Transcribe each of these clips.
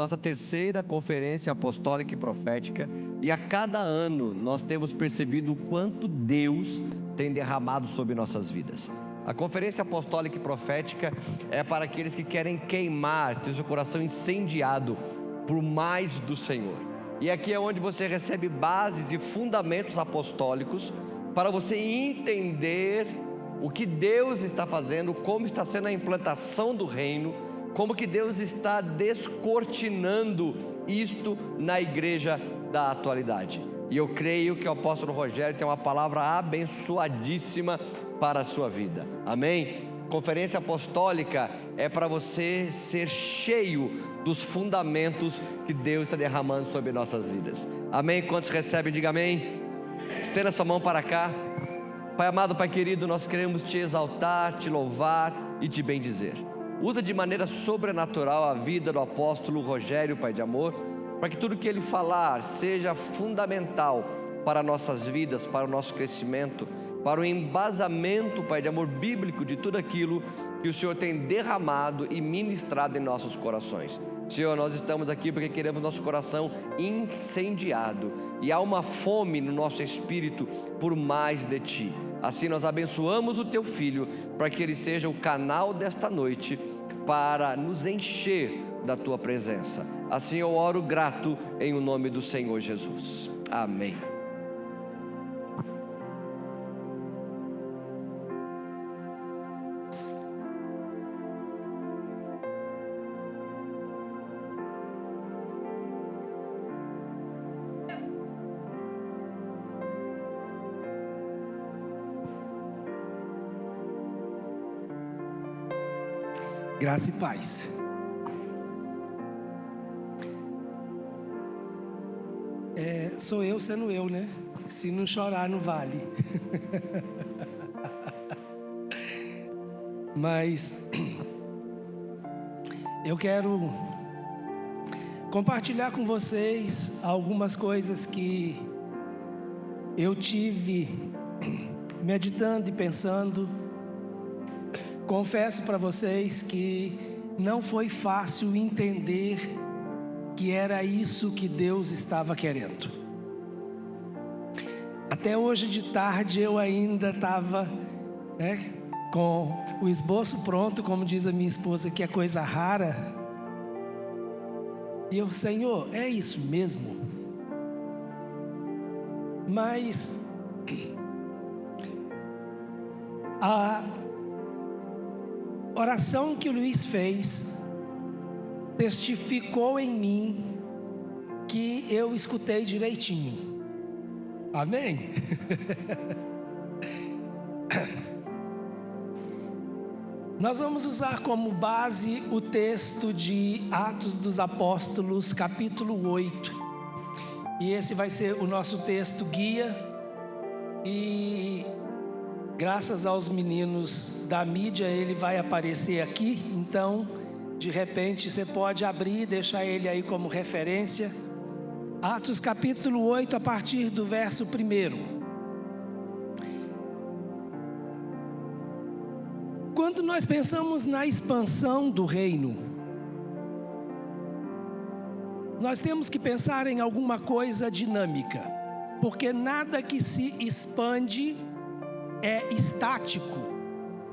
nossa terceira conferência apostólica e profética, e a cada ano nós temos percebido o quanto Deus tem derramado sobre nossas vidas. A conferência apostólica e profética é para aqueles que querem queimar, ter seu coração incendiado por mais do Senhor. E aqui é onde você recebe bases e fundamentos apostólicos para você entender o que Deus está fazendo, como está sendo a implantação do reino, como que Deus está descortinando isto na igreja da atualidade. E eu creio que o apóstolo Rogério tem uma palavra abençoadíssima para a sua vida, amém? Conferência apostólica é para você ser cheio dos fundamentos que Deus está derramando sobre nossas vidas, amém? Quantos recebem, diga amém. Estenda sua mão para cá. Pai amado, Pai querido, nós queremos te exaltar, te louvar e te bendizer. Usa de maneira sobrenatural a vida do apóstolo Rogério, Pai de amor, para que tudo que ele falar seja fundamental para nossas vidas, para o nosso crescimento, para o embasamento, Pai de amor, bíblico de tudo aquilo que o Senhor tem derramado e ministrado em nossos corações. Senhor, nós estamos aqui porque queremos nosso coração incendiado, e há uma fome no nosso espírito por mais de Ti. Assim nós abençoamos o Teu Filho, para que Ele seja o canal desta noite, para nos encher da Tua presença. Assim eu oro grato em o nome do Senhor Jesus, amém. Graça e paz. Sou eu sendo eu, né? Se não chorar, não vale. Mas eu quero compartilhar com vocês algumas coisas que eu tive meditando e pensando. Confesso para vocês que não foi fácil entender que era isso que Deus estava querendo. Até hoje de tarde eu ainda estava, com o esboço pronto, como diz a minha esposa, que é coisa rara. E eu, Senhor, é isso mesmo? Mas a oração que o Luiz fez testificou em mim que eu escutei direitinho. Amém? Nós vamos usar como base o texto de Atos dos Apóstolos, capítulo 8. E esse vai ser o nosso texto guia. E graças aos meninos da mídia, ele vai aparecer aqui. Então, de repente, você pode abrir e deixar ele aí como referência. Atos capítulo 8, a partir do verso 1. Quando nós pensamos na expansão do reino, nós temos que pensar em alguma coisa dinâmica, porque nada que se expande é estático.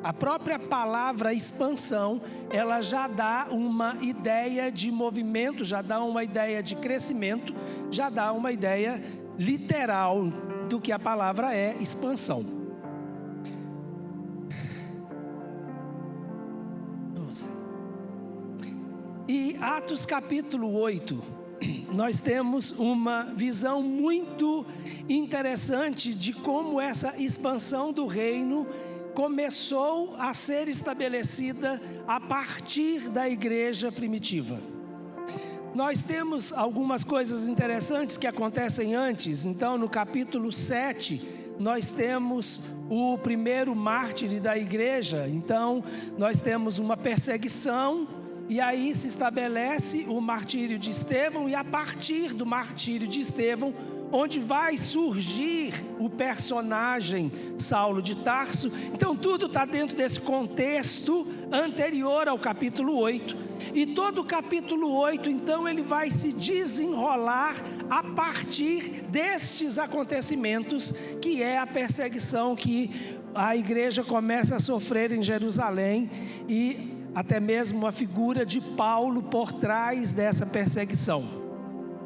A própria palavra expansão, ela já dá uma ideia de movimento, já dá uma ideia de crescimento, já dá uma ideia literal do que a palavra é expansão. E Atos capítulo 8, nós temos uma visão muito interessante de como essa expansão do reino começou a ser estabelecida a partir da igreja primitiva. Nós temos algumas coisas interessantes que acontecem antes. Então, no capítulo 7, nós temos o primeiro mártir da igreja. Então, nós temos uma perseguição, e aí se estabelece o martírio de Estevão, e a partir do martírio de Estevão, onde vai surgir o personagem Saulo de Tarso. Então tudo está dentro desse contexto anterior ao capítulo 8. E todo o capítulo 8, então, ele vai se desenrolar a partir destes acontecimentos, que é a perseguição que a igreja começa a sofrer em Jerusalém, e até mesmo a figura de Paulo por trás dessa perseguição.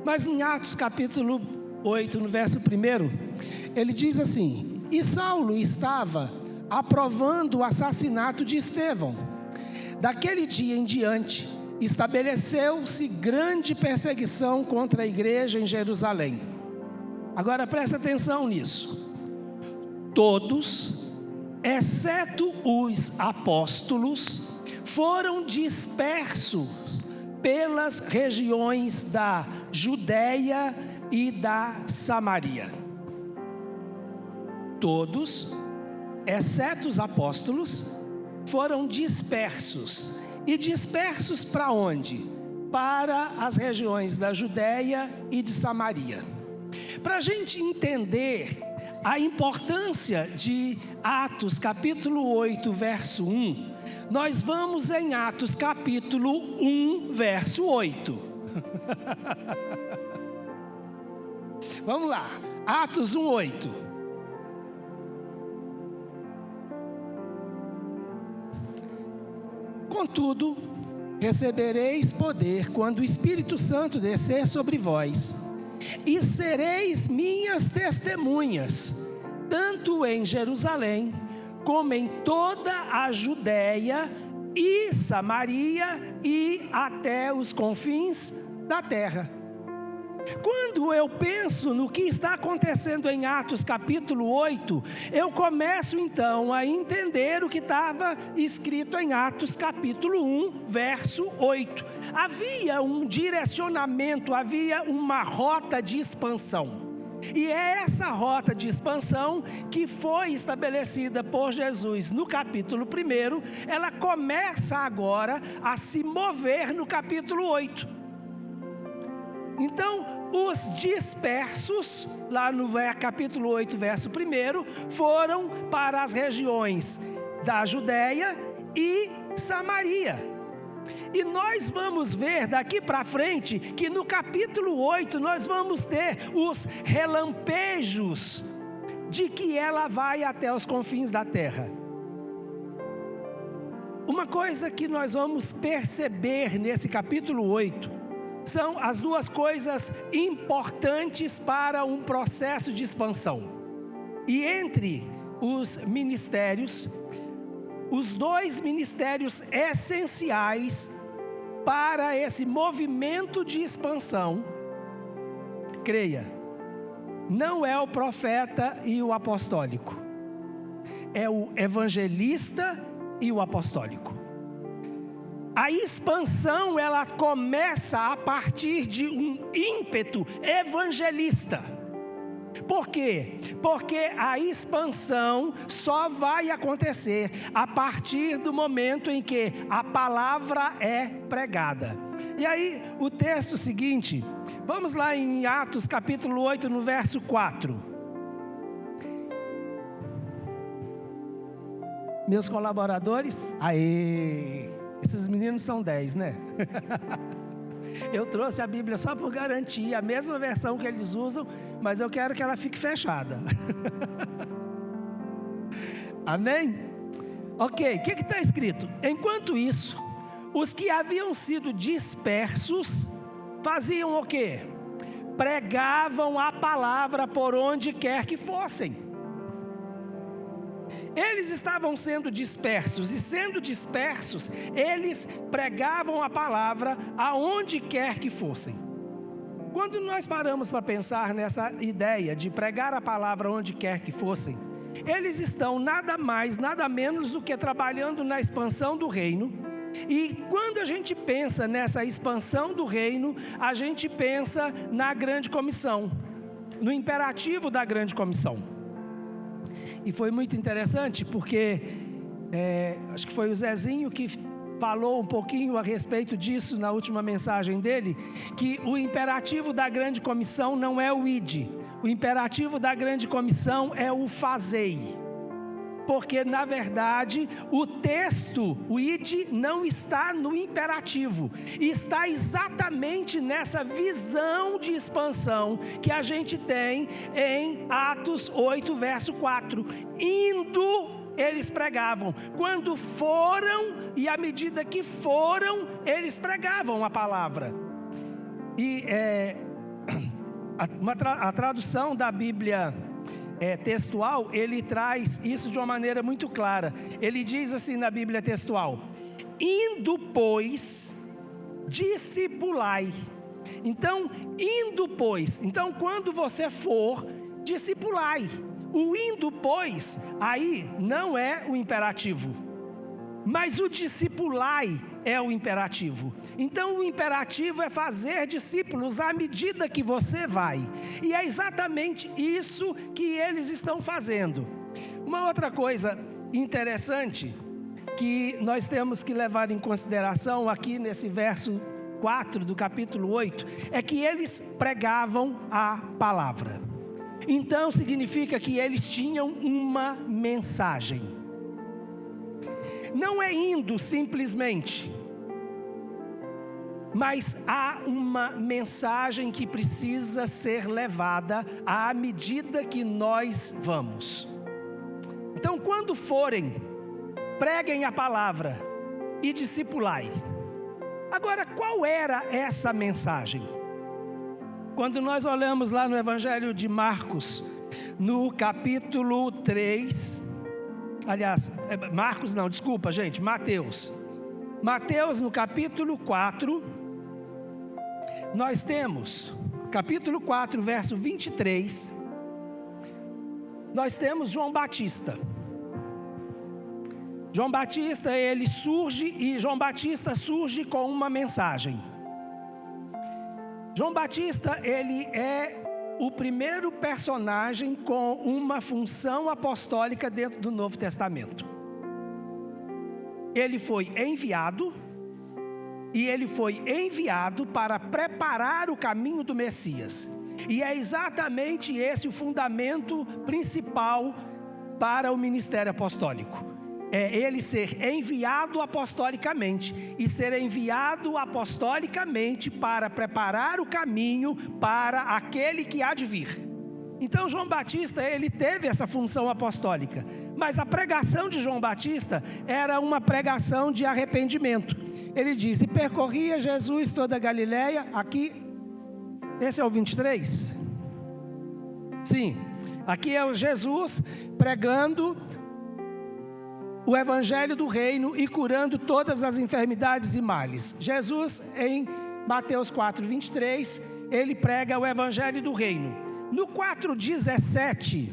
Mas em Atos capítulo 8, no verso 1, ele diz assim: e Saulo estava aprovando o assassinato de Estevão. Daquele dia em diante, estabeleceu-se grande perseguição contra a igreja em Jerusalém. Agora presta atenção nisso. Todos, exceto os apóstolos, foram dispersos pelas regiões da Judéia e da Samaria. Todos, exceto os apóstolos, foram dispersos. E dispersos para onde? Para as regiões da Judéia e de Samaria. Para a gente entender a importância de Atos capítulo 8, verso 1, nós vamos em Atos capítulo 1, verso 8. Vamos lá, Atos 1, 8. Contudo, recebereis poder quando o Espírito Santo descer sobre vós, e sereis minhas testemunhas, tanto em Jerusalém, como em toda a Judéia e Samaria e até os confins da terra. Quando eu penso no que está acontecendo em Atos capítulo 8, eu começo então a entender o que estava escrito em Atos capítulo 1, verso 8. Havia um direcionamento, havia uma rota de expansão. E é essa rota de expansão que foi estabelecida por Jesus no capítulo 1, ela começa agora a se mover no capítulo 8. Então, os dispersos, lá no capítulo 8, verso 1, foram para as regiões da Judéia e Samaria. E nós vamos ver daqui para frente que no capítulo 8 nós vamos ter os relampejos de que ela vai até os confins da terra. Uma coisa que nós vamos perceber nesse capítulo 8 são as duas coisas importantes para um processo de expansão. E entre os ministérios, os dois ministérios essenciais para esse movimento de expansão, creia, não é o profeta e o apostólico, é o evangelista e o apostólico. A expansão, ela começa a partir de um ímpeto evangelista. Por quê? Porque a expansão só vai acontecer a partir do momento em que a palavra é pregada. E aí, o texto seguinte, vamos lá em Atos capítulo 8, no verso 4. Meus colaboradores, aê! Esses meninos são 10, né? Eu trouxe a Bíblia só por garantia, a mesma versão que eles usam, mas eu quero que ela fique fechada. Amém? Ok, o que está escrito? Enquanto isso, os que haviam sido dispersos faziam o quê? Pregavam a palavra por onde quer que fossem. Eles estavam sendo dispersos, e sendo dispersos, eles pregavam a palavra aonde quer que fossem. Quando nós paramos para pensar nessa ideia de pregar a palavra onde quer que fossem, eles estão nada mais, nada menos do que trabalhando na expansão do reino. E quando a gente pensa nessa expansão do reino, a gente pensa na grande comissão, no imperativo da grande comissão. E foi muito interessante porque, acho que foi o Zezinho que falou um pouquinho a respeito disso na última mensagem dele, que o imperativo da grande comissão não é o ide. O imperativo da grande comissão é o fazei. Porque, na verdade, o texto, o ide, não está no imperativo. Está exatamente nessa visão de expansão que a gente tem em Atos 8, verso 4. Indo, eles pregavam. Quando foram, e à medida que foram, eles pregavam a palavra. E a tradução da Bíblia textual, ele traz isso de uma maneira muito clara. Ele diz assim na Bíblia textual: indo, pois, discipulai. Então, indo, pois. Então, quando você for, discipulai. O indo, pois, aí não é o imperativo, mas o discipulai é o imperativo. Então o imperativo é fazer discípulos à medida que você vai. E é exatamente isso que eles estão fazendo. Uma outra coisa interessante que nós temos que levar em consideração aqui nesse verso 4 do capítulo 8 é que eles pregavam a palavra. Então significa que eles tinham uma mensagem. Não é indo simplesmente, mas há uma mensagem que precisa ser levada à medida que nós vamos. Então, quando forem, preguem a palavra e discipulai. Agora, qual era essa mensagem? Quando nós olhamos lá no Evangelho de Marcos, no capítulo 3, Mateus no capítulo 4, nós temos, capítulo 4, verso 23, nós temos João Batista. João Batista, ele surge, e João Batista surge com uma mensagem. João Batista, ele é o primeiro personagem com uma função apostólica dentro do Novo Testamento. Ele foi enviado, e ele foi enviado para preparar o caminho do Messias. E é exatamente esse o fundamento principal para o ministério apostólico. É ele ser enviado apostolicamente, e ser enviado apostolicamente para preparar o caminho para aquele que há de vir. Então João Batista, ele teve essa função apostólica, mas a pregação de João Batista era uma pregação de arrependimento. Ele diz: e percorria Jesus toda a Galileia. Aqui, esse é o 23? Sim, aqui é o Jesus pregando o evangelho do reino e curando todas as enfermidades e males. Jesus, em Mateus 4, 23, ele prega o evangelho do reino. No 4,17,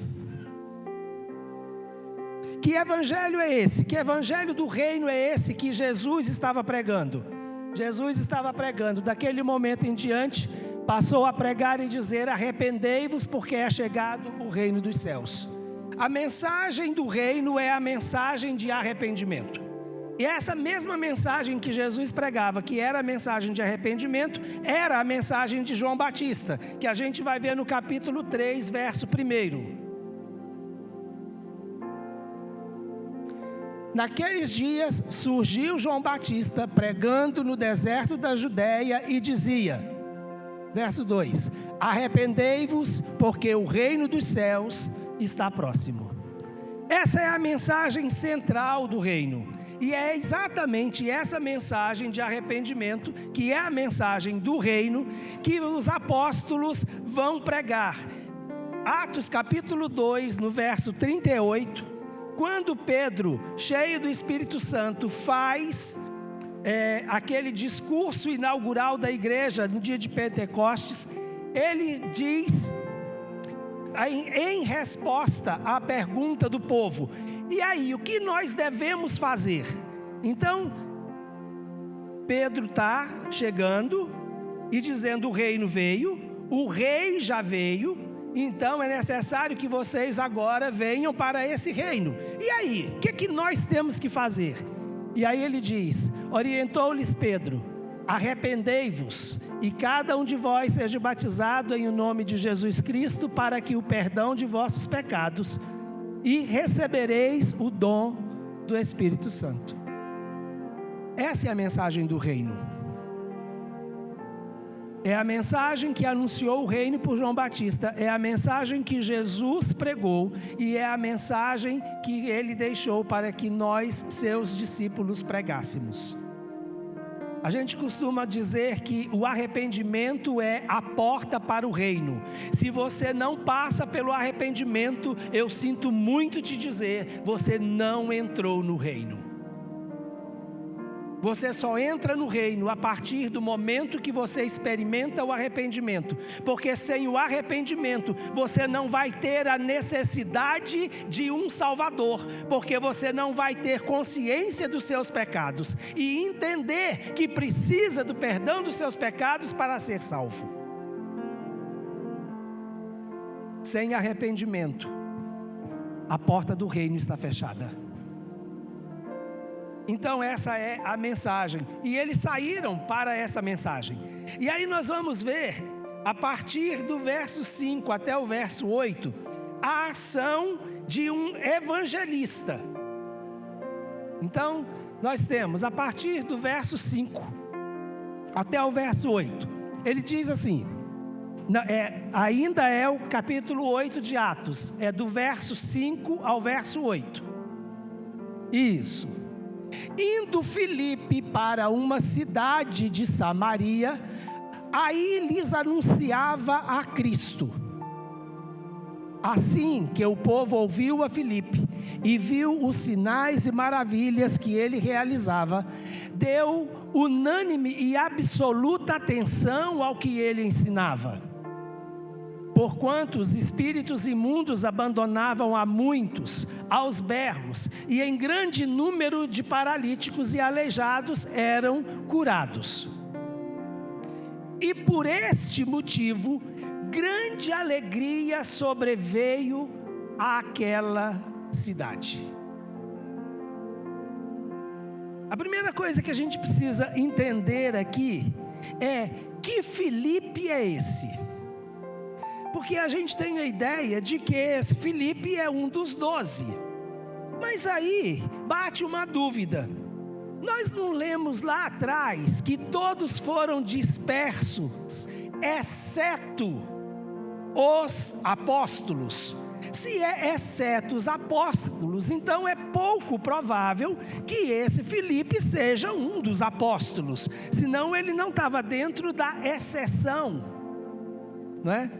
que evangelho é esse? Que evangelho do reino é esse que Jesus estava pregando? Jesus estava pregando, daquele momento em diante, passou a pregar e dizer: arrependei-vos, porque é chegado o reino dos céus. A mensagem do reino é a mensagem de arrependimento. E essa mesma mensagem que Jesus pregava, que era a mensagem de arrependimento, era a mensagem de João Batista, que a gente vai ver no capítulo 3, verso 1. Naqueles dias surgiu João Batista pregando no deserto da Judeia e dizia, verso 2: arrependei-vos, porque o reino dos céus está próximo. Essa é a mensagem central do reino, e é exatamente essa mensagem de arrependimento, que é a mensagem do reino, que os apóstolos vão pregar. Atos capítulo 2, no verso 38, quando Pedro, cheio do Espírito Santo, faz aquele discurso inaugural da igreja no dia de Pentecostes, ele diz, em resposta à pergunta do povo: e aí, o que nós devemos fazer? Então, Pedro está chegando e dizendo: o reino veio, o rei já veio, então é necessário que vocês agora venham para esse reino. E aí, o que nós temos que fazer? E aí ele diz, orientou-lhes Pedro: arrependei-vos, e cada um de vós seja batizado em o nome de Jesus Cristo, para que o perdão de vossos pecados, e recebereis o dom do Espírito Santo. Essa é a mensagem do reino. É a mensagem que anunciou o reino por João Batista, é a mensagem que Jesus pregou e é a mensagem que ele deixou para que nós, seus discípulos, pregássemos. A gente costuma dizer que o arrependimento é a porta para o reino. Se você não passa pelo arrependimento, eu sinto muito te dizer, você não entrou no reino. Você só entra no reino a partir do momento que você experimenta o arrependimento, porque sem o arrependimento você não vai ter a necessidade de um Salvador, porque você não vai ter consciência dos seus pecados e entender que precisa do perdão dos seus pecados para ser salvo. Sem arrependimento, a porta do reino está fechada. Então essa é a mensagem, e eles saíram para essa mensagem. E aí nós vamos ver, a partir do verso 5 até o verso 8, a ação de um evangelista. Então nós temos, a partir do verso 5 até o verso 8, ele diz assim, ainda é o capítulo 8 de Atos, é do verso 5 ao verso 8. Isso. Indo Filipe para uma cidade de Samaria, aí lhes anunciava a Cristo. Assim que o povo ouviu a Filipe e viu os sinais e maravilhas que ele realizava, deu unânime e absoluta atenção ao que ele ensinava. Porquanto os espíritos imundos abandonavam a muitos, aos berros, e em grande número de paralíticos e aleijados eram curados. E por este motivo, grande alegria sobreveio àquela cidade. A primeira coisa que a gente precisa entender aqui é que Filipe é esse? Porque a gente tem a ideia de que esse Filipe é um dos 12. Mas aí bate uma dúvida. Nós não lemos lá atrás que todos foram dispersos, exceto os apóstolos. Se é exceto os apóstolos, então é pouco provável que esse Filipe seja um dos apóstolos. Senão ele não estava dentro da exceção, não é?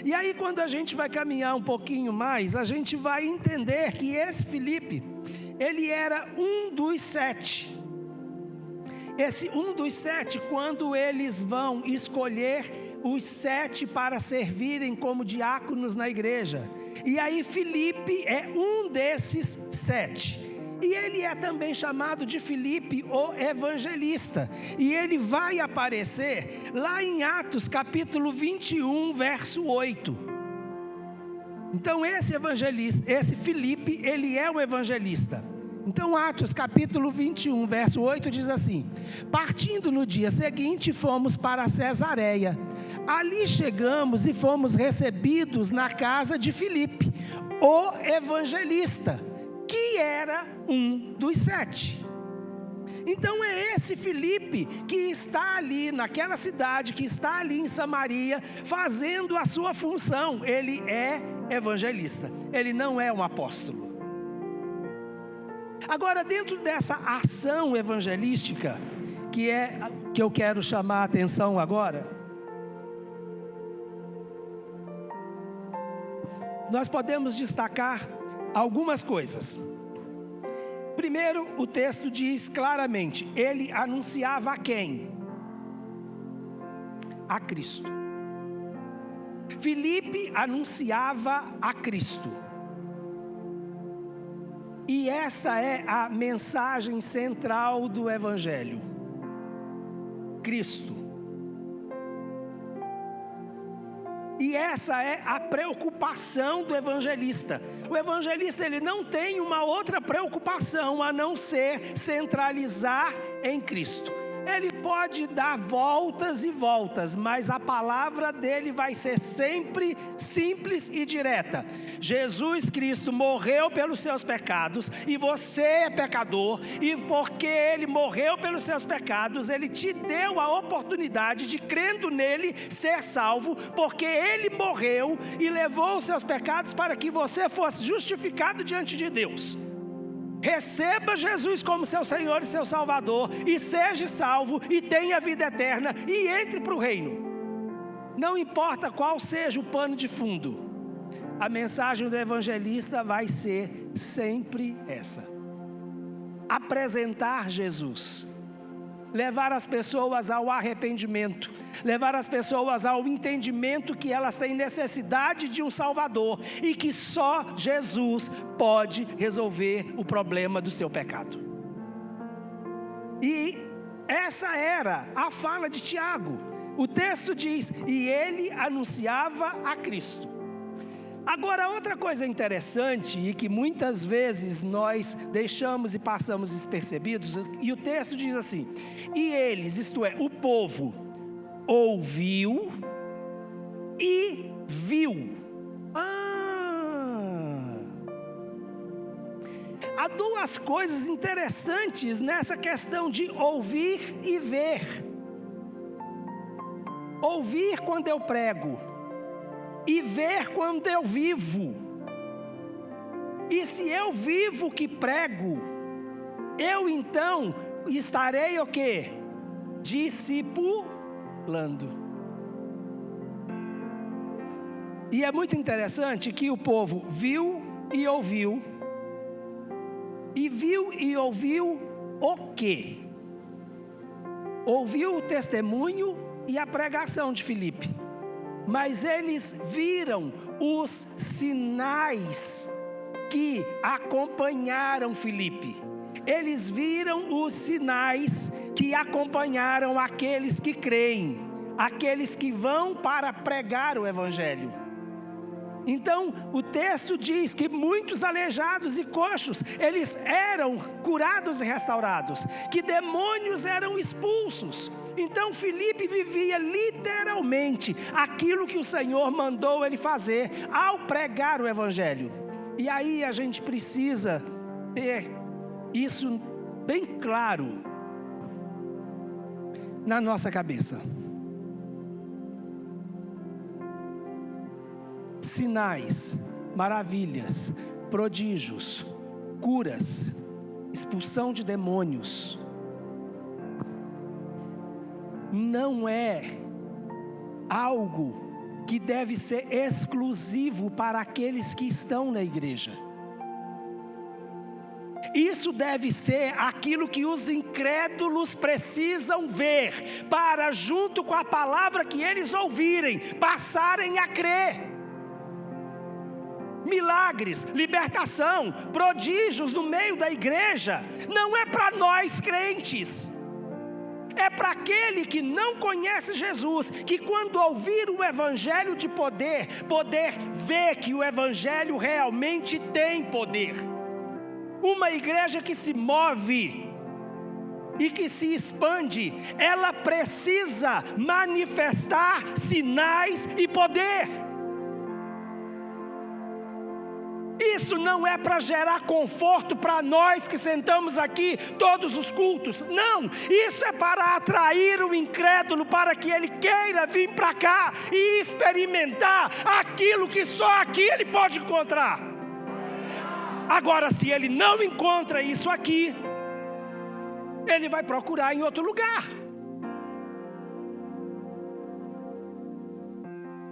E aí quando a gente vai caminhar um pouquinho mais, a gente vai entender que esse Filipe, ele era um dos 7. Esse um dos 7, quando eles vão escolher os 7 para servirem como diáconos na igreja. E aí Filipe é um desses 7. E ele é também chamado de Filipe, o evangelista. E ele vai aparecer lá em Atos capítulo 21, verso 8. Então esse evangelista, esse Filipe, ele é o evangelista. Então Atos capítulo 21, verso 8 diz assim: partindo no dia seguinte, fomos para Cesareia. Ali chegamos e fomos recebidos na casa de Filipe, o evangelista, que era um dos 7. Então é esse Filipe que está ali naquela cidade, que está ali em Samaria, fazendo a sua função. Ele é evangelista, ele não é um apóstolo. Agora, dentro dessa ação evangelística, que eu quero chamar a atenção agora, nós podemos destacar algumas coisas. Primeiro, o texto diz claramente, ele anunciava a quem? A Cristo. Filipe anunciava a Cristo. E essa é a mensagem central do Evangelho. Cristo. E essa é a preocupação do evangelista. O evangelista, ele não tem uma outra preocupação a não ser centralizar em Cristo. Ele pode dar voltas e voltas, mas a palavra dele vai ser sempre simples e direta. Jesus Cristo morreu pelos seus pecados, e você é pecador, e porque ele morreu pelos seus pecados, ele te deu a oportunidade de, crendo nele, ser salvo, porque ele morreu e levou os seus pecados para que você fosse justificado diante de Deus. Receba Jesus como seu Senhor e seu Salvador, e seja salvo, e tenha vida eterna, e entre para o reino. Não importa qual seja o pano de fundo, a mensagem do evangelista vai ser sempre essa: apresentar Jesus, levar as pessoas ao arrependimento, levar as pessoas ao entendimento que elas têm necessidade de um Salvador, e que só Jesus pode resolver o problema do seu pecado. E essa era a fala de Tiago. O texto diz: e ele anunciava a Cristo. Agora, outra coisa interessante, e que muitas vezes nós deixamos e passamos despercebidos, e o texto diz assim: e eles, isto é, o povo, ouviu e viu. Há duas coisas interessantes nessa questão de ouvir e ver. Ouvir quando eu prego, e ver quando eu vivo. E se eu vivo o que prego, eu então estarei o quê? Discipulando. E é muito interessante que o povo viu e ouviu. E viu e ouviu o quê? Ouviu o testemunho e a pregação de Filipe. Mas eles viram os sinais que acompanharam Filipe. Eles viram os sinais que acompanharam aqueles que creem, aqueles que vão para pregar o evangelho. Então, o texto diz que muitos aleijados e coxos, eles eram curados e restaurados, que demônios eram expulsos. Então, Filipe vivia literalmente aquilo que o Senhor mandou ele fazer ao pregar o evangelho. E aí a gente precisa ter isso bem claro na nossa cabeça. Sinais, maravilhas, prodígios, curas, expulsão de demônios, não é algo que deve ser exclusivo para aqueles que estão na igreja. Isso deve ser aquilo que os incrédulos precisam ver, para, junto com a palavra que eles ouvirem, passarem a crer. Milagres, libertação, prodígios no meio da igreja, não é para nós crentes. É para aquele que não conhece Jesus, que quando ouvir o evangelho de poder ver que o evangelho realmente tem poder. Uma igreja que se move e que se expande, ela precisa manifestar sinais e poder. Isso não é para gerar conforto para nós que sentamos aqui todos os cultos. Não, isso é para atrair o incrédulo, para que ele queira vir para cá e experimentar aquilo que só aqui ele pode encontrar. Agora, se ele não encontra isso aqui, ele vai procurar em outro lugar.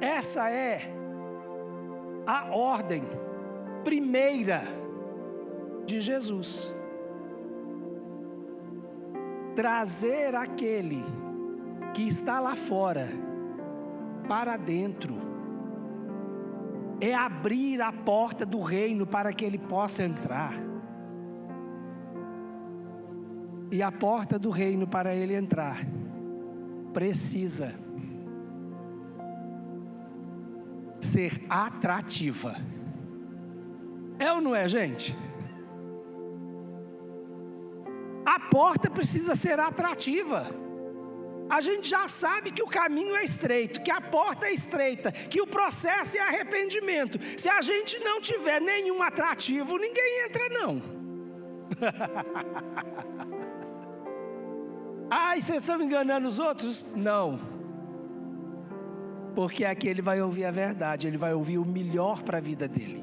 Essa é a ordem primeira de Jesus: trazer aquele que está lá fora para dentro, é abrir a porta do reino para que ele possa entrar. E a porta do reino para ele entrar precisa ser atrativa. É ou não é, gente? A porta precisa ser atrativa. A gente já sabe que o caminho é estreito, que a porta é estreita, que o processo é arrependimento. Se a gente não tiver nenhum atrativo, ninguém entra não. Ai, vocês estão enganando os outros? Não. Porque aqui ele vai ouvir a verdade, ele vai ouvir o melhor para a vida dele.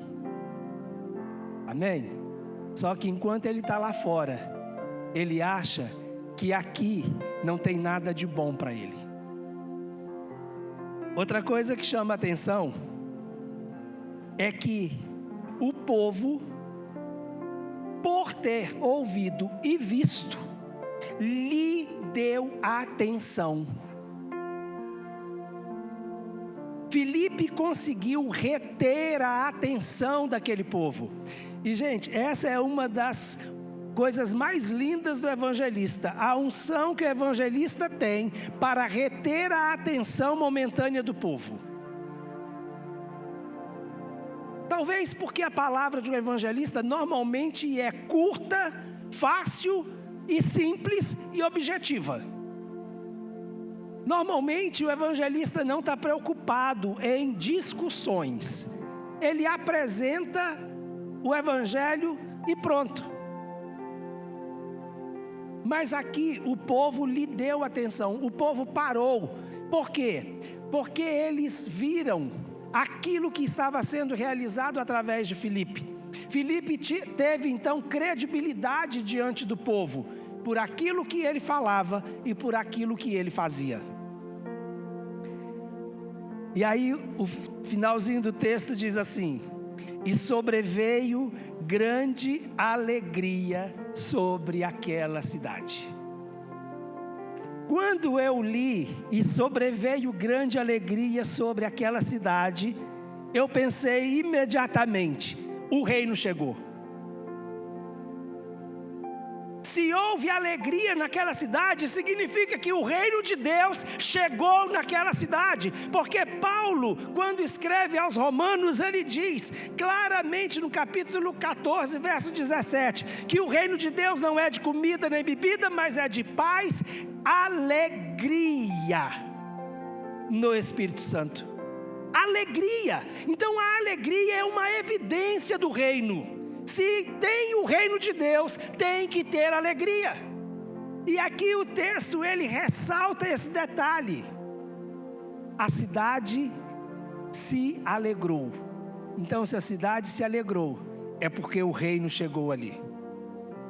Amém? Só que enquanto ele está lá fora, ele acha que aqui não tem nada de bom para ele. Outra coisa que chama a atenção é que o povo, por ter ouvido e visto, lhe deu atenção. Filipe conseguiu reter a atenção daquele povo. E gente, essa é uma das coisas mais lindas do evangelista, a unção que o evangelista tem para reter a atenção momentânea do povo. Talvez porque a palavra de um evangelista normalmente é curta, fácil e simples e objetiva. Normalmente o evangelista não está preocupado em discussões, ele apresenta o evangelho e pronto. Mas aqui o povo lhe deu atenção, o povo parou. Por quê? Porque eles viram aquilo que estava sendo realizado através de Filipe. Filipe teve então credibilidade diante do povo, por aquilo que ele falava e por aquilo que ele fazia. E aí o finalzinho do texto diz assim: e sobreveio grande alegria sobre aquela cidade. Quando eu li, e sobreveio grande alegria sobre aquela cidade, eu pensei imediatamente, o reino chegou. Se houve alegria naquela cidade, significa que o reino de Deus chegou naquela cidade. Porque Paulo, quando escreve aos Romanos, ele diz claramente no capítulo 14, verso 17, que o reino de Deus não é de comida nem bebida, mas é de paz, alegria no Espírito Santo. Alegria. Então a alegria é uma evidência do reino. Se tem o reino de Deus, tem que ter alegria. E aqui o texto, ele ressalta esse detalhe. A cidade se alegrou. Então, se a cidade se alegrou, é porque o reino chegou ali.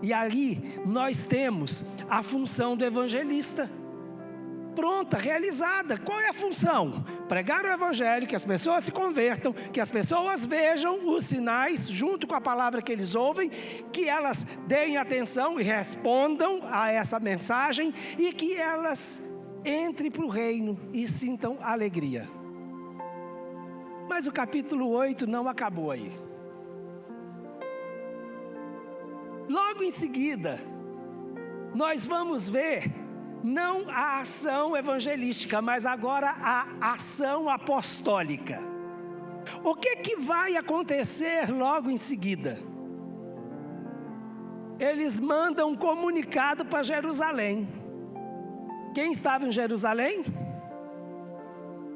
E aí, nós temos a função do evangelista. Pronta, realizada. Qual é a função? Pregar o evangelho, que as pessoas se convertam, que as pessoas vejam os sinais junto com a palavra que eles ouvem, que elas deem atenção e respondam a essa mensagem e que elas entrem para o reino e sintam alegria. Mas o capítulo 8 não acabou aí. Logo em seguida, nós vamos ver não a ação evangelística, mas agora a ação apostólica. O que vai acontecer logo em seguida? Eles mandam um comunicado para Jerusalém. Quem estava em Jerusalém?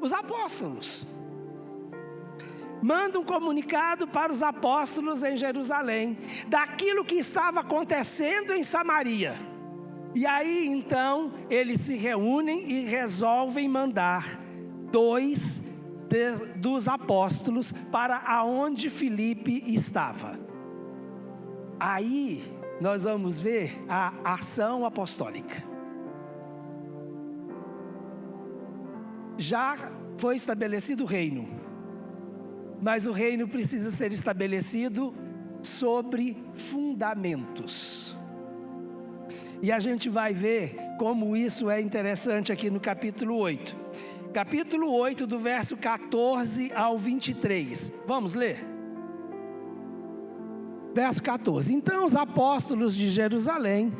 Os apóstolos. Manda um comunicado para os apóstolos em Jerusalém, daquilo que estava acontecendo em Samaria. E aí então eles se reúnem e resolvem mandar 2 dos apóstolos para aonde Filipe estava. Aí nós vamos ver a ação apostólica. Já foi estabelecido o reino, mas o reino precisa ser estabelecido sobre fundamentos. E a gente vai ver como isso é interessante aqui no capítulo 8. Capítulo 8, do verso 14 ao 23. Vamos ler? Verso 14. Então os apóstolos de Jerusalém,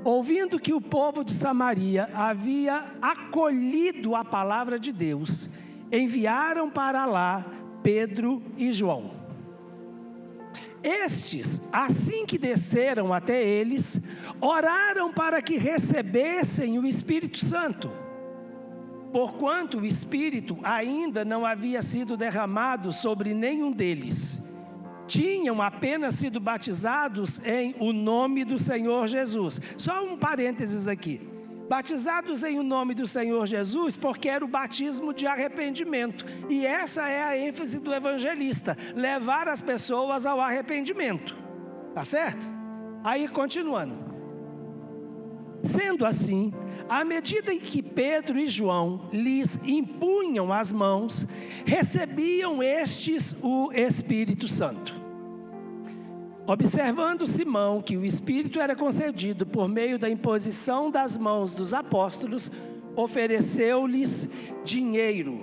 ouvindo que o povo de Samaria havia acolhido a palavra de Deus, enviaram para lá Pedro e João. Estes, assim que desceram até eles, oraram para que recebessem o Espírito Santo, porquanto o Espírito ainda não havia sido derramado sobre nenhum deles. Tinham apenas sido batizados em o nome do Senhor Jesus. Só um parênteses aqui. Batizados em o nome do Senhor Jesus, porque era o batismo de arrependimento. E essa é a ênfase do evangelista, levar as pessoas ao arrependimento. Tá certo? Aí, continuando. Sendo assim, à medida em que Pedro e João lhes impunham as mãos, recebiam estes o Espírito Santo. Observando Simão que o Espírito era concedido por meio da imposição das mãos dos apóstolos, ofereceu-lhes dinheiro,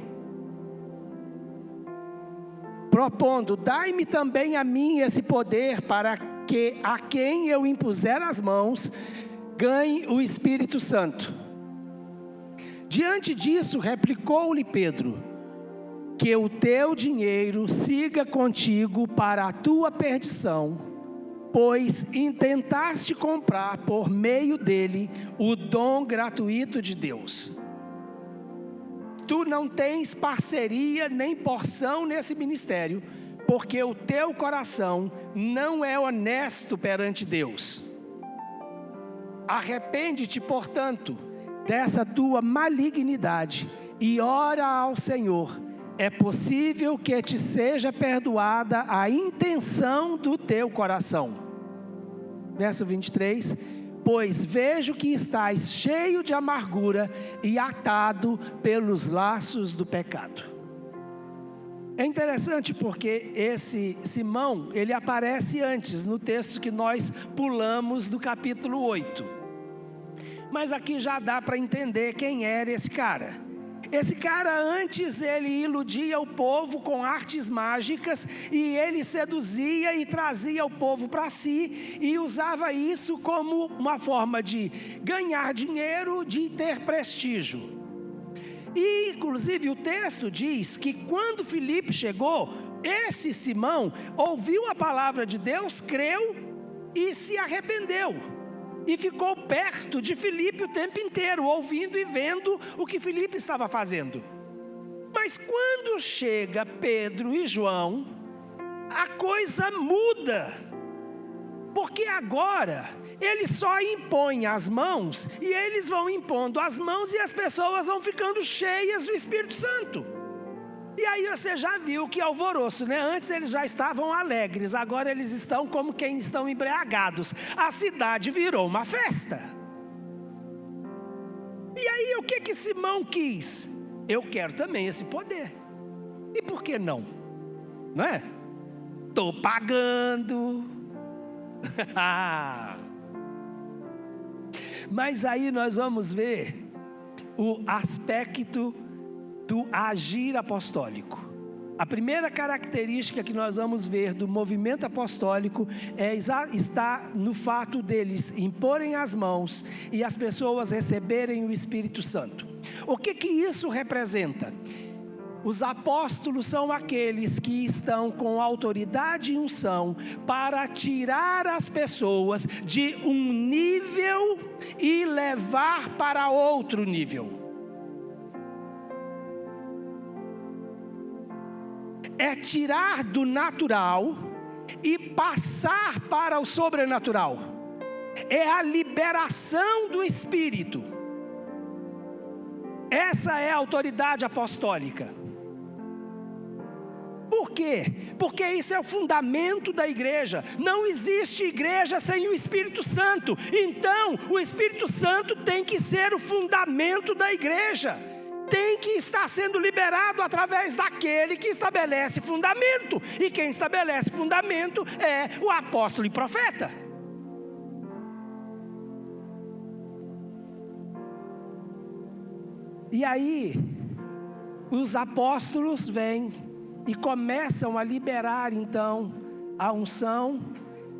propondo: dai-me também a mim esse poder, para que a quem eu impuser as mãos ganhe o Espírito Santo. Diante disso, replicou-lhe Pedro: que o teu dinheiro siga contigo para a tua perdição, pois intentaste comprar por meio dele o dom gratuito de Deus. Tu não tens parceria nem porção nesse ministério, porque o teu coração não é honesto perante Deus. Arrepende-te, portanto, dessa tua malignidade e ora ao Senhor. É possível que te seja perdoada a intenção do teu coração. Verso 23. Pois vejo que estás cheio de amargura e atado pelos laços do pecado. É interessante porque esse Simão, ele aparece antes, no texto que nós pulamos do capítulo 8. Mas aqui já dá para entender quem era esse cara. Esse cara antes ele iludia o povo com artes mágicas e ele seduzia e trazia o povo para si e usava isso como uma forma de ganhar dinheiro, de ter prestígio. E inclusive o texto diz que quando Filipe chegou, esse Simão ouviu a palavra de Deus, creu e se arrependeu. E ficou perto de Filipe o tempo inteiro, ouvindo e vendo o que Filipe estava fazendo. Mas quando chega Pedro e João, a coisa muda. Porque agora, eles só impõem as mãos, e eles vão impondo as mãos, e as pessoas vão ficando cheias do Espírito Santo. E aí você já viu que alvoroço, né? Antes eles já estavam alegres, agora eles estão como quem estão embriagados. A cidade virou uma festa. E aí o que Simão quis? Eu quero também esse poder. E por que não? Não é? Estou pagando. Mas aí nós vamos ver o aspecto do agir apostólico. A primeira característica que nós vamos ver do movimento apostólico está no fato deles imporem as mãos e as pessoas receberem o Espírito Santo. O que isso representa? Os apóstolos são aqueles que estão com autoridade e unção para tirar as pessoas de um nível e levar para outro nível. É tirar do natural e passar para o sobrenatural. É a liberação do Espírito. Essa é a autoridade apostólica. Por quê? Porque isso é o fundamento da igreja. Não existe igreja sem o Espírito Santo. Então, o Espírito Santo tem que ser o fundamento da igreja. Tem que estar sendo liberado através daquele que estabelece fundamento. E quem estabelece fundamento é o apóstolo e profeta. E aí, os apóstolos vêm e começam a liberar então a unção,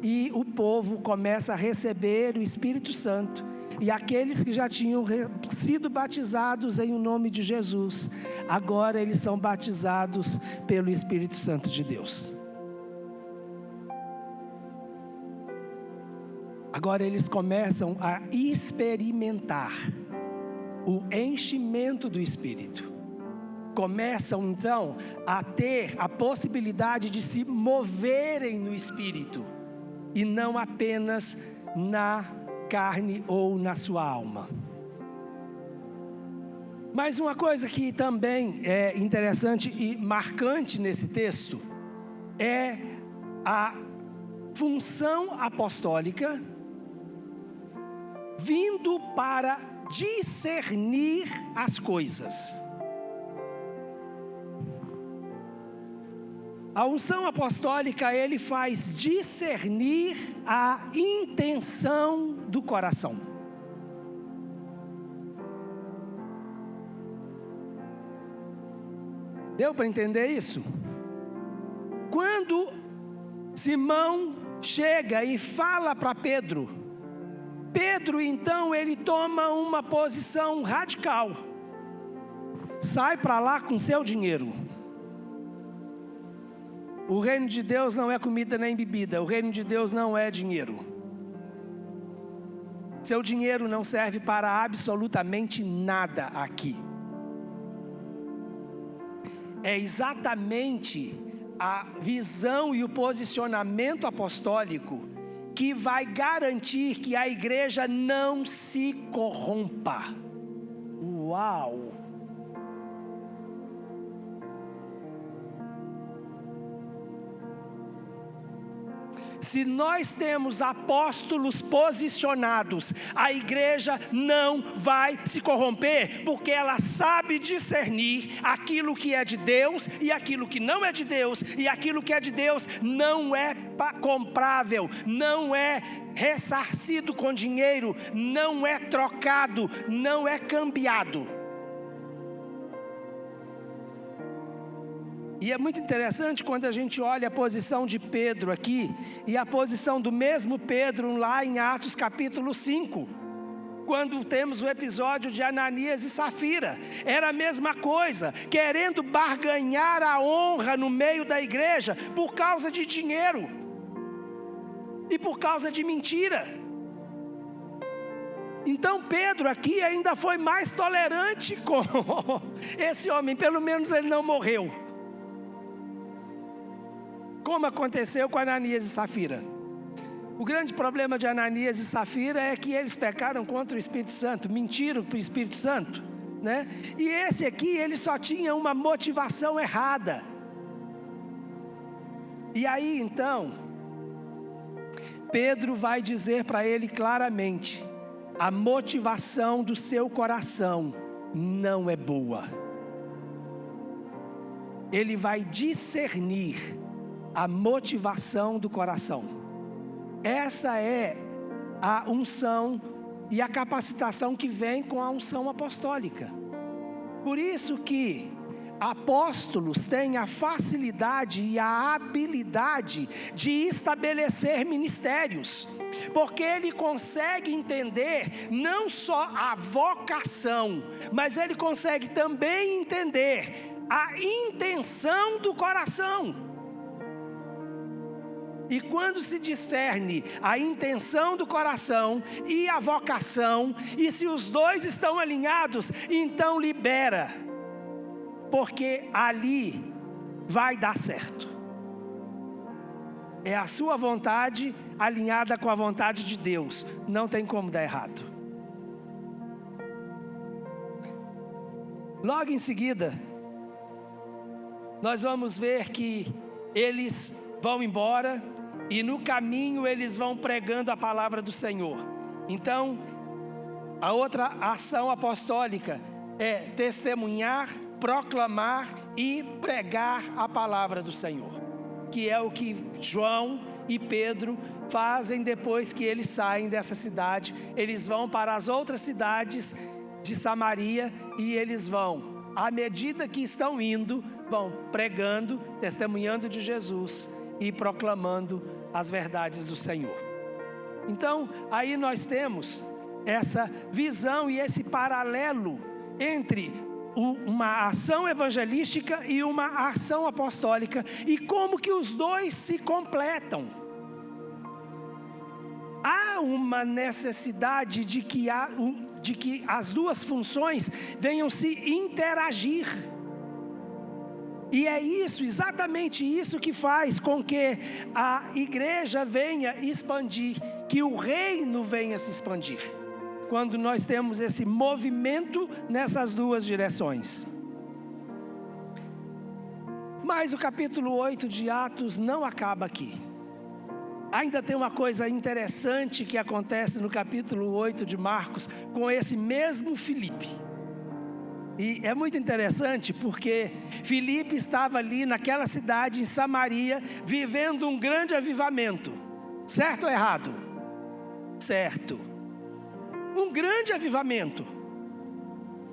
e o povo começa a receber o Espírito Santo. E aqueles que já tinham sido batizados em o nome de Jesus, agora eles são batizados pelo Espírito Santo de Deus. Agora eles começam a experimentar o enchimento do Espírito. Começam então a ter a possibilidade de se moverem no Espírito e não apenas na carne ou na sua alma. Mas uma coisa que também é interessante e marcante nesse texto é a função apostólica vindo para discernir as coisas. A unção apostólica, ele faz discernir a intenção do coração. Deu para entender isso? Quando Simão chega e fala para Pedro, então ele toma uma posição radical. Sai para lá com seu dinheiro. O reino de Deus não é comida nem bebida. O reino de Deus não é dinheiro. Seu dinheiro não serve para absolutamente nada aqui. É exatamente a visão e o posicionamento apostólico que vai garantir que a igreja não se corrompa. Uau! Se nós temos apóstolos posicionados, a igreja não vai se corromper, porque ela sabe discernir aquilo que é de Deus e aquilo que não é de Deus, e aquilo que é de Deus não é comprável, não é ressarcido com dinheiro, não é trocado, não é cambiado. E é muito interessante quando a gente olha a posição de Pedro aqui, e a posição do mesmo Pedro lá em Atos capítulo 5, quando temos o episódio de Ananias e Safira. Era a mesma coisa, querendo barganhar a honra no meio da igreja, por causa de dinheiro, e por causa de mentira. Então Pedro aqui ainda foi mais tolerante com esse homem, pelo menos ele não morreu. Como aconteceu com Ananias e Safira. O grande problema de Ananias e Safira é que eles pecaram contra o Espírito Santo, mentiram para o Espírito Santo, né? E esse aqui, ele só tinha uma motivação errada. E aí então, Pedro vai dizer para ele claramente: a motivação do seu coração não é boa. Ele vai discernir a motivação do coração. Essa é a unção e a capacitação que vem com a unção apostólica. Por isso que apóstolos têm a facilidade e a habilidade de estabelecer ministérios, porque ele consegue entender não só a vocação, mas ele consegue também entender a intenção do coração. E quando se discerne a intenção do coração e a vocação, e se os dois estão alinhados, então libera, porque ali vai dar certo. É a sua vontade alinhada com a vontade de Deus, não tem como dar errado. Logo em seguida, nós vamos ver que eles vão embora, e no caminho eles vão pregando a palavra do Senhor. Então, a outra ação apostólica é testemunhar, proclamar e pregar a palavra do Senhor, que é o que João e Pedro fazem depois que eles saem dessa cidade. Eles vão para as outras cidades de Samaria e eles vão, à medida que estão indo, vão pregando, testemunhando de Jesus e proclamando as verdades do Senhor. Então, aí nós temos essa visão e esse paralelo entre uma ação evangelística e uma ação apostólica, e como que os dois se completam. Há uma necessidade de que as duas funções venham se interagir. E é isso, exatamente isso que faz com que a igreja venha expandir, que o reino venha se expandir, quando nós temos esse movimento nessas duas direções. Mas o capítulo 8 de Atos não acaba aqui. Ainda tem uma coisa interessante que acontece no capítulo 8 de Marcos, com esse mesmo Filipe. E é muito interessante porque Filipe estava ali naquela cidade, em Samaria, vivendo um grande avivamento. Certo ou errado? Certo. Um grande avivamento.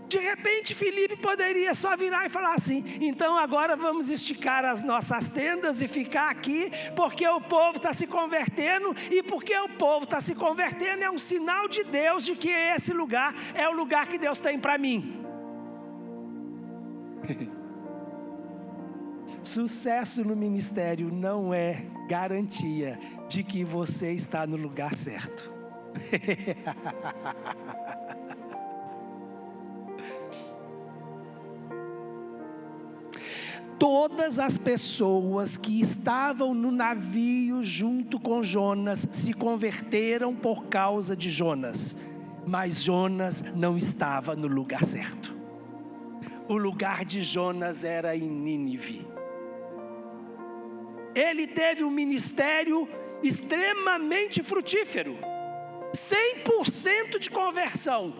De repente Filipe poderia só virar e falar assim: então agora vamos esticar as nossas tendas e ficar aqui, porque o povo está se convertendo, e porque o povo está se convertendo é um sinal de Deus de que esse lugar é o lugar que Deus tem para mim. Sucesso no ministério não é garantia de que você está no lugar certo. Todas as pessoas que estavam no navio junto com Jonas se converteram por causa de Jonas, mas Jonas não estava no lugar certo. O lugar de Jonas era em Nínive. Ele teve um ministério extremamente frutífero, 100% de conversão.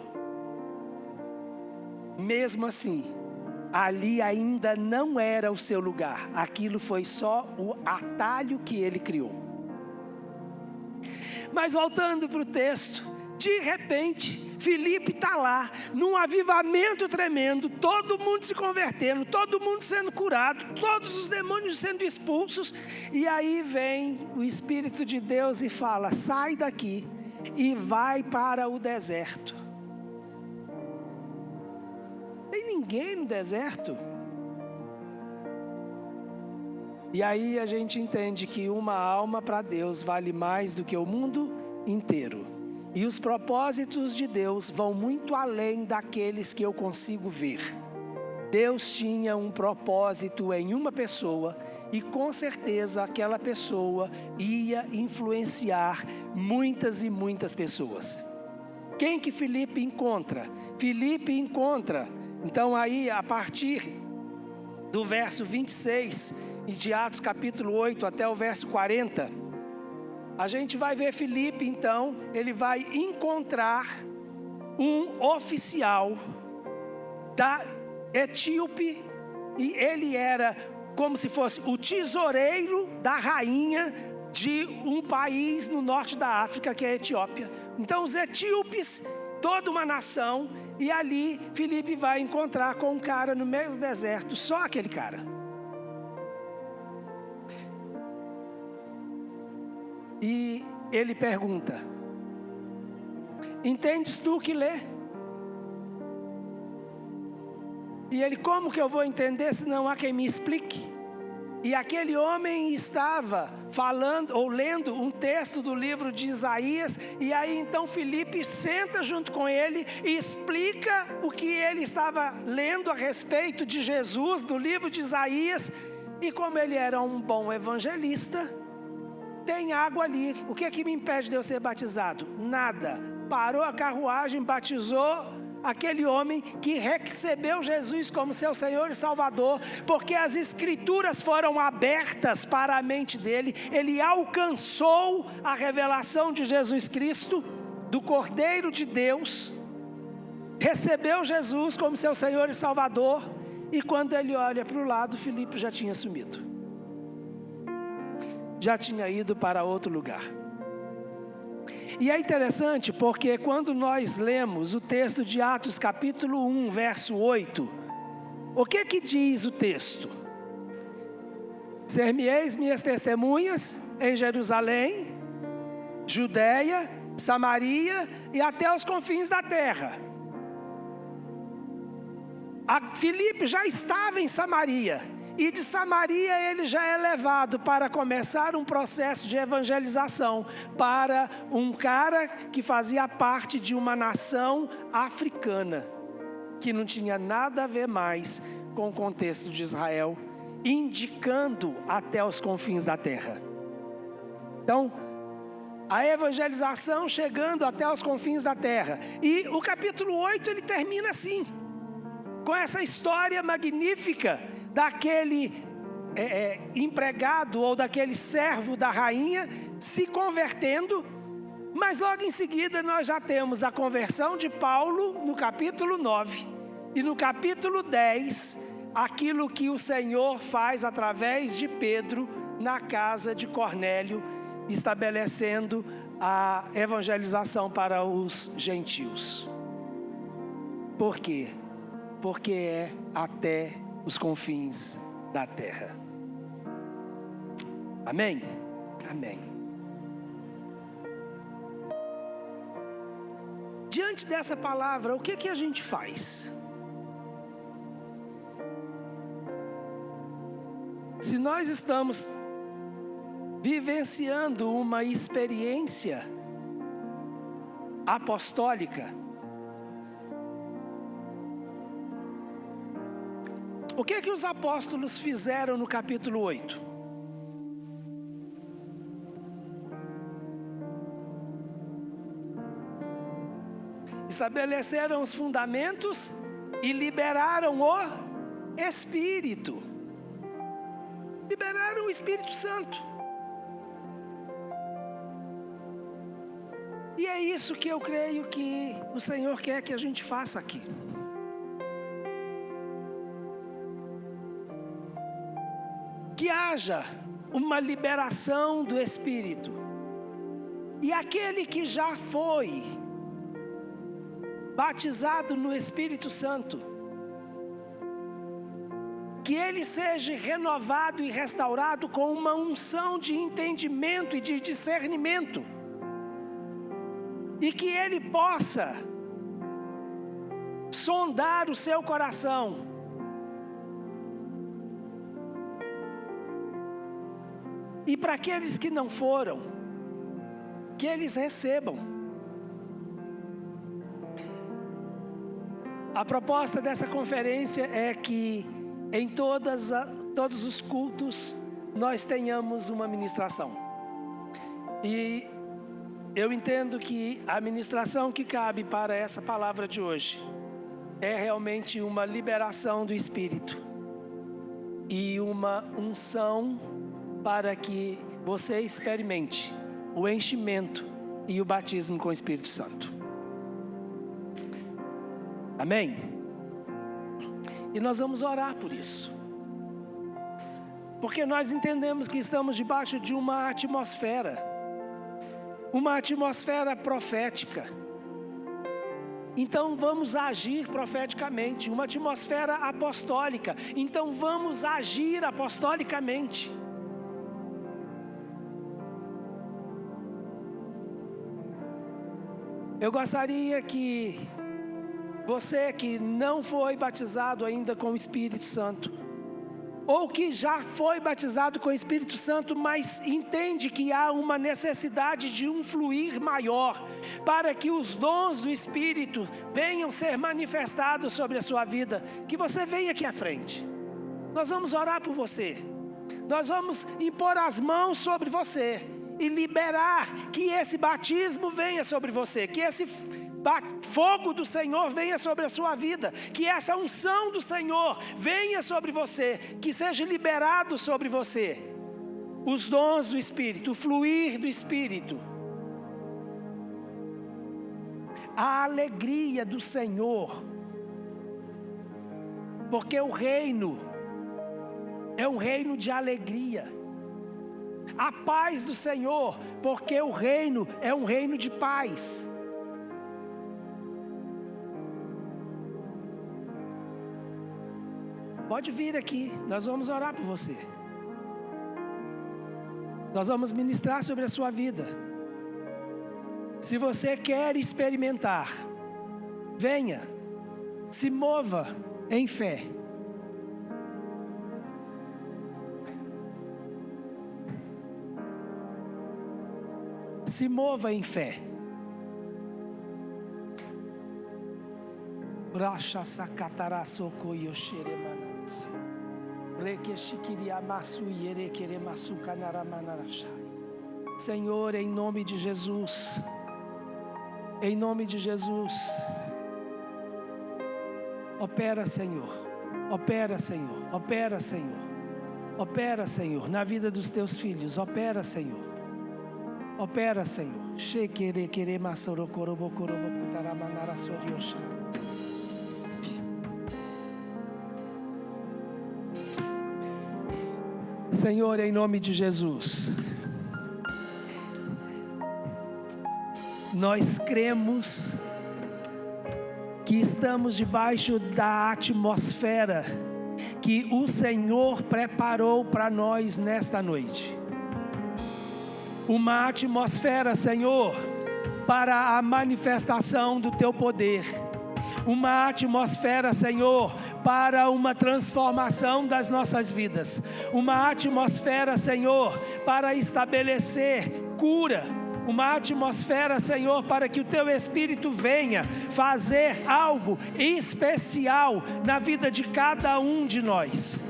Mesmo assim, ali ainda não era o seu lugar. Aquilo foi só o atalho que ele criou. Mas voltando para o texto, de repente, Filipe está lá, num avivamento tremendo, todo mundo se convertendo, todo mundo sendo curado, todos os demônios sendo expulsos, e aí vem o Espírito de Deus e fala: sai daqui e vai para o deserto. Tem ninguém no deserto. E aí a gente entende que uma alma para Deus vale mais do que o mundo inteiro. E os propósitos de Deus vão muito além daqueles que eu consigo ver. Deus tinha um propósito em uma pessoa, e com certeza aquela pessoa ia influenciar muitas e muitas pessoas. Quem que Filipe encontra? Filipe encontra, então aí a partir do verso 26, de Atos capítulo 8 até o verso 40, a gente vai ver Filipe, então, ele vai encontrar um oficial da Etíope, e ele era como se fosse o tesoureiro da rainha de um país no norte da África, que é a Etiópia. Então os etíopes, toda uma nação, e ali Filipe vai encontrar com um cara no meio do deserto, só aquele cara. E ele pergunta: entendes tu que lê? E ele: como que eu vou entender se não há quem me explique? E aquele homem estava falando ou lendo um texto do livro de Isaías, e aí então Filipe senta junto com ele e explica o que ele estava lendo a respeito de Jesus, do livro de Isaías. E como ele era um bom evangelista, tem água ali. O que é que me impede de eu ser batizado? Nada. Parou a carruagem, batizou aquele homem que recebeu Jesus como seu Senhor e Salvador, porque as Escrituras foram abertas para a mente dele. Ele alcançou a revelação de Jesus Cristo, do Cordeiro de Deus, recebeu Jesus como seu Senhor e Salvador, e quando ele olha para o lado, Filipe já tinha sumido. Já tinha ido para outro lugar. E é interessante porque quando nós lemos o texto de Atos capítulo 1, verso 8, o que que diz o texto? Ser-me-eis minhas testemunhas em Jerusalém, Judeia, Samaria e até os confins da terra. Filipe já estava em Samaria. E de Samaria ele já é levado para começar um processo de evangelização para um cara que fazia parte de uma nação africana, que não tinha nada a ver mais com o contexto de Israel, indicando até os confins da terra. Então, a evangelização chegando até os confins da terra. E o capítulo 8 ele termina assim, com essa história magnífica daquele empregado ou daquele servo da rainha se convertendo. Mas logo em seguida nós já temos a conversão de Paulo no capítulo 9. E no capítulo 10, aquilo que o Senhor faz através de Pedro na casa de Cornélio, estabelecendo a evangelização para os gentios. Por quê? Porque é até os confins da terra. Amém? Amém. Diante dessa palavra, o que a gente faz? Se nós estamos vivenciando uma experiência apostólica, o que os apóstolos fizeram no capítulo 8? Estabeleceram os fundamentos e liberaram o Espírito. Liberaram o Espírito Santo. E é isso que eu creio que o Senhor quer que a gente faça aqui. Que haja uma liberação do Espírito. E aquele que já foi batizado no Espírito Santo, que ele seja renovado e restaurado com uma unção de entendimento e de discernimento, e que ele possa sondar o seu coração, e para aqueles que não foram, que eles recebam. A proposta dessa conferência é que em todos os cultos nós tenhamos uma ministração. E eu entendo que a ministração que cabe para essa palavra de hoje é realmente uma liberação do Espírito e uma unção para que você experimente o enchimento e o batismo com o Espírito Santo. Amém? E nós vamos orar por isso. Porque nós entendemos que estamos debaixo de uma atmosfera profética. Então vamos agir profeticamente, uma atmosfera apostólica. Então vamos agir apostolicamente. Eu gostaria que você que não foi batizado ainda com o Espírito Santo, ou que já foi batizado com o Espírito Santo, mas entende que há uma necessidade de um fluir maior, para que os dons do Espírito venham ser manifestados sobre a sua vida, que você venha aqui à frente. Nós vamos orar por você, nós vamos impor as mãos sobre você, e liberar que esse batismo venha sobre você, que esse fogo do Senhor venha sobre a sua vida, que essa unção do Senhor venha sobre você, que seja liberado sobre você os dons do Espírito, o fluir do Espírito, a alegria do Senhor, porque o reino é um reino de alegria. A paz do Senhor, porque o reino é um reino de paz. Pode vir aqui, nós vamos orar por você. Nós vamos ministrar sobre a sua vida. Se você quer experimentar, venha, se mova em fé. se mova em fé. Senhor, em nome de Jesus, em nome de Jesus, opera, Senhor, opera, Senhor, opera, Senhor, opera, Senhor, na vida dos teus filhos, opera, Senhor, opera, Senhor. Senhor, em nome de Jesus, nós cremos que estamos debaixo da atmosfera que o Senhor preparou para nós nesta noite. Uma atmosfera, Senhor, para a manifestação do Teu poder. Uma atmosfera, Senhor, para uma transformação das nossas vidas. Uma atmosfera, Senhor, para estabelecer cura. Uma atmosfera, Senhor, para que o Teu Espírito venha fazer algo especial na vida de cada um de nós.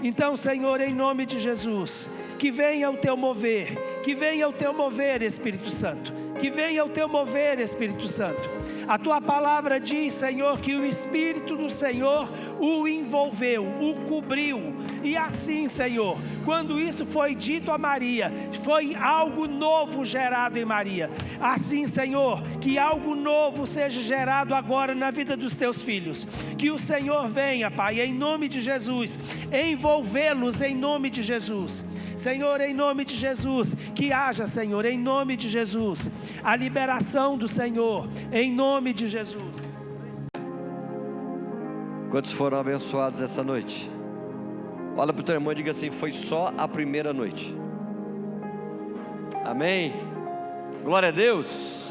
Então, Senhor, em nome de Jesus, que venha o Teu mover, que venha o Teu mover, Espírito Santo, que venha o Teu mover, Espírito Santo. A Tua palavra diz, Senhor, que o Espírito do Senhor o envolveu, o cobriu. E assim, Senhor, quando isso foi dito a Maria, foi algo novo gerado em Maria. Assim, Senhor, que algo novo seja gerado agora na vida dos Teus filhos. Que o Senhor venha, Pai, em nome de Jesus, envolvê-los em nome de Jesus. Senhor, em nome de Jesus, que haja, Senhor, em nome de Jesus, a liberação do Senhor, em nome de Jesus. Quantos foram abençoados essa noite? Olha para o teu irmão e diga assim: foi só a primeira noite. Amém? Glória a Deus.